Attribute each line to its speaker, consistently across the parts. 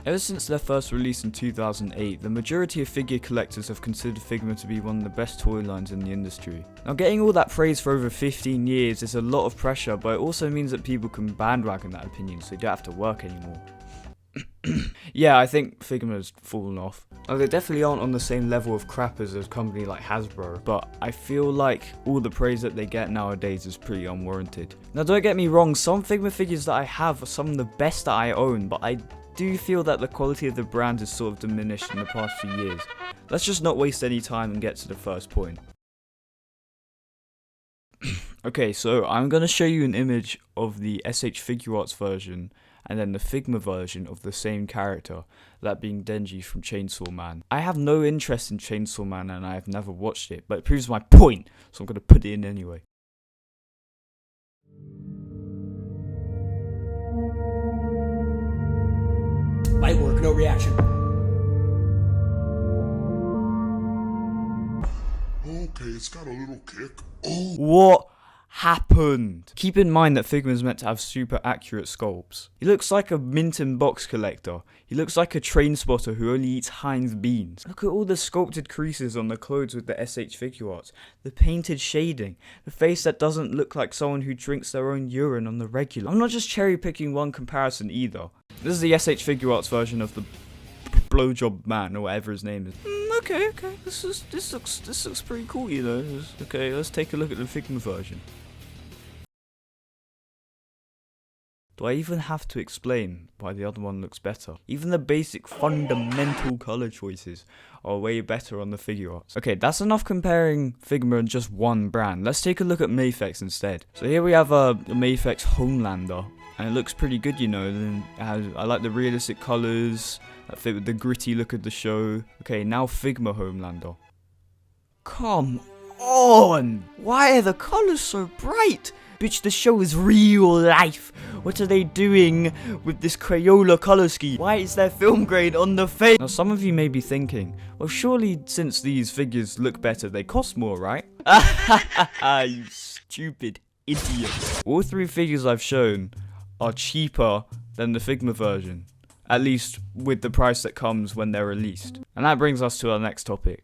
Speaker 1: Ever since their first release in 2008, the majority of figure collectors have considered Figma to be one of the best toy lines in the industry. Now, getting all that praise for over 15 years is a lot of pressure, but it also means that people can bandwagon that opinion, so you don't have to work anymore. Yeah, I think Figma's fallen off. Now, they definitely aren't on the same level of crap as a company like Hasbro, but I feel like all the praise that they get nowadays is pretty unwarranted. Now, don't get me wrong, some Figma figures that I have are some of the best that I own, but I do feel that the quality of the brand has sort of diminished in the past few years. Let's just not waste any time and get to the first point. Okay, so I'm going to show you an image of the SH Figuarts version and then the Figma version of the same character, that being Denji from Chainsaw Man. I have no interest in Chainsaw Man and I have never watched it, but it proves my point, so I'm going to put it in anyway.
Speaker 2: Light work, no reaction.
Speaker 3: Okay, it's got a little kick. Oh!
Speaker 1: What happened? Keep in mind that Figma is meant to have super accurate sculpts. He looks like a mint and box collector. He looks like a train spotter who only eats Heinz beans. Look at all the sculpted creases on the clothes with the SH Figuarts, the painted shading, the face that doesn't look like someone who drinks their own urine on the regular. I'm not just cherry picking one comparison either. This is the SH Figuarts version of the blowjob man or whatever his name is. Okay, this looks pretty cool, you know. Okay, let's take a look at the Figma version. Do I even have to explain why the other one looks better? Even the basic fundamental color choices are way better on the Figuarts. Okay, that's enough comparing Figma and just one brand. Let's take a look at Mafex instead. So here we have a Mafex Homelander, and it looks pretty good, you know. And I like the realistic colors that fit with the gritty look of the show. Okay, now Figma Homelander. Come on! Why are the colors so bright? Bitch, the show is real life. What are they doing with this Crayola color scheme? Why is there film grain on the face? Now, some of you may be thinking, well, surely since these figures look better, they cost more, right? You stupid idiot. All three figures I've shown are cheaper than the Figma version. At least with the price that comes when they're released. And that brings us to our next topic.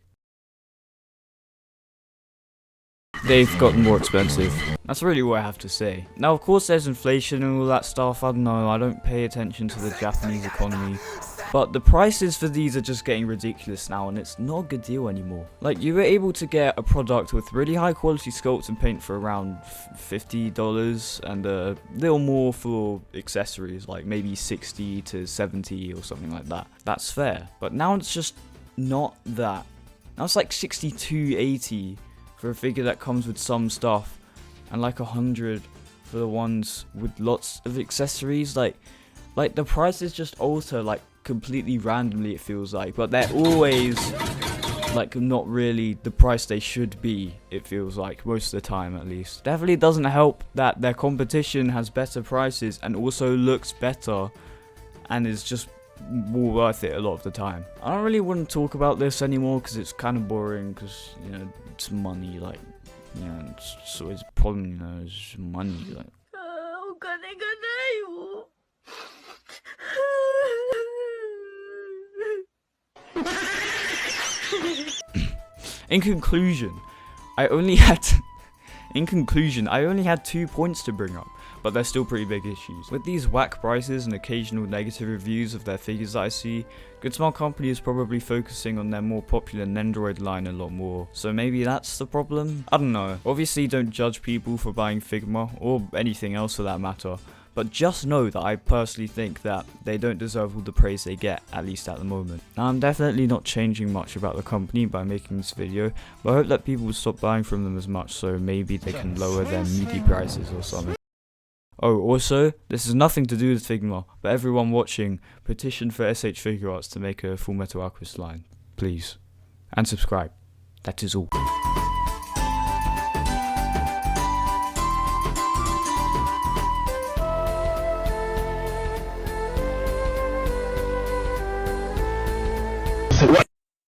Speaker 1: They've gotten more expensive. That's really what I have to say. Now, of course, there's inflation and all that stuff. I don't know, I don't pay attention to the Japanese economy. But the prices for these are just getting ridiculous now, and it's not a good deal anymore. Like, you were able to get a product with really high quality sculpts and paint for around $50 and a little more for accessories, like maybe 60 to 70 or something like that. That's fair. But now it's just not that. Now it's like 62, 80 for a figure that comes with some stuff, and like 100 for the ones with lots of accessories. Like the prices just alter like completely randomly, it feels like, but they're always like not really the price they should be, it feels like, most of the time at least. Definitely doesn't help that their competition has better prices and also looks better and is just more worth it a lot of the time. I don't really want to talk about this anymore because it's kind of boring, because, you know, it's money, like, you know, it's always a problem, you know, it's money, like. In conclusion, I only had 2 points to bring up, but they're still pretty big issues. With these whack prices and occasional negative reviews of their figures that I see, Good Smile Company is probably focusing on their more popular Nendoroid line a lot more, so maybe that's the problem? I don't know. Obviously, don't judge people for buying Figma, or anything else for that matter, but just know that I personally think that they don't deserve all the praise they get, at least at the moment. Now, I'm definitely not changing much about the company by making this video, but I hope that people will stop buying from them as much, so maybe they can lower their meaty prices or something. Oh, also, this has nothing to do with Figma, but everyone watching, petition for SH Figuarts to make a Full Metal Alchemist line, please. And subscribe. That is all.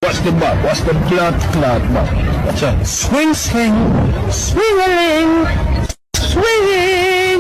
Speaker 4: What's the butt? What's the blood clot butt? Swing, swing, swing-a-ling.